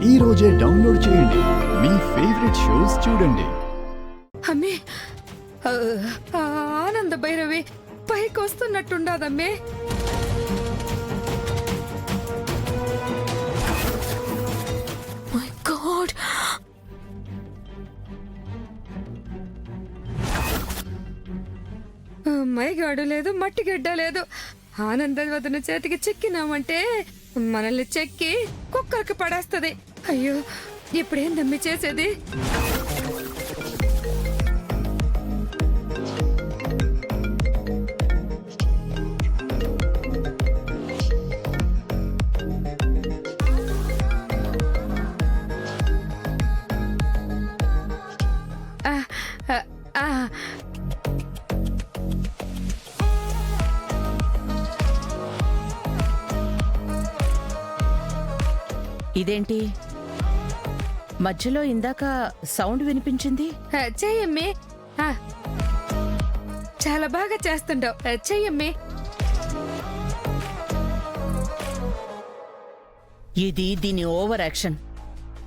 ఈ రోజే డౌన్లోడ్ చేయండి. మీ ఫేవరెట్ షోస్ చూడండి. అమ్మే, ఆనంద భైరవి పైకి వస్తున్నట్టుండదమ్మే. మై గాడ్, మైగాడు లేదు, మట్టి గడ్డ లేదు. ఆనందవదన చేతికి చెక్కినామంటే మనల్ని చెక్కి కుక్కరికి పడేస్తది. అయ్యో, ఇప్పుడేం నమ్మి చేసేది? ఇదేంటి మధ్యలో ఇందాక సౌండ్ వినిపించింది? చెయ్యమ్మి, చాలా బాగా చేస్తుండవు. చెయ్యమ్మి. ఇది దీని ఓవర్ యాక్షన్.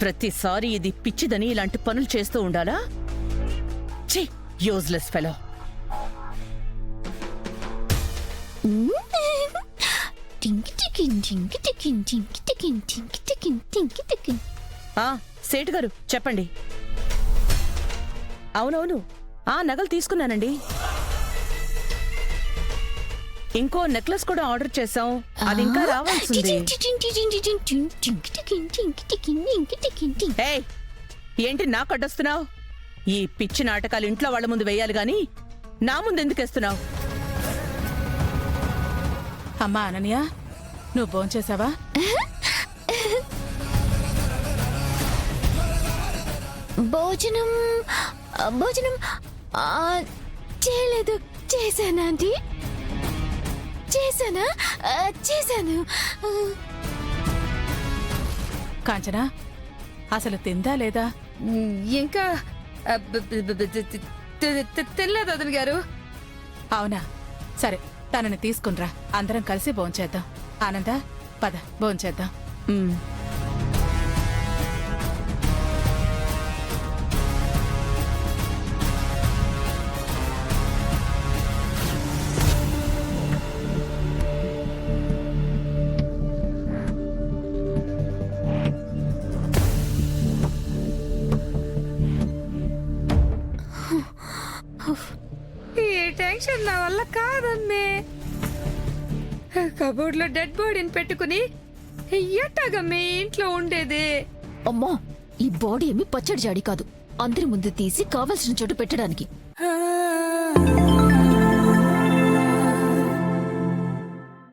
ప్రతిసారి ఇది పిచ్చిదని ఇలాంటి పనులు చేస్తూ ఉండాలా? ఛీ, యూజ్లెస్ ఫెలో. సేటు గారు చెప్పండి. అవునవును, నగలు తీసుకున్నానండి. ఇంకో నెక్లెస్ కూడా ఆర్డర్ చేశాం, అది ఇంకా రావాల్సింది. ఏయ్, ఏంటి నాకు అడ్డొస్తున్నావు? ఈ పిచ్చి నాటకాలు ఇంట్లో వాళ్ళ ముందు వేయాలి గాని నా ముందు ఎందుకు వేస్తున్నావు? అమ్మా అనన్య, నువ్వు భోంచేసావా? భోజనం భోజనం చేయలేదు. చేశానా ఆంటీ? చేశాను. కాంచనా, అసలు తిందా లేదా? ఇంకా తెల్లదు వదిన గారు. అవునా, సరే, తనని తీసుకునిరా, అందరం కలిసి భోంచేద్దాం. ఆనంద, పద భోంచేద్దాం. ఈ టెన్షన్ నా వల్ల కాదమ్మే. కబోర్డ్ లో డెడ్ బాడీని పెట్టుకుని ఎట్టాగమ్మే ఇంట్లో ఉండేది? అమ్మా, ఈ బాడీ ఏమి పచ్చడి జాడి కాదు, అందరి ముందు తీసి కావలసిన చోటు పెట్టడానికి.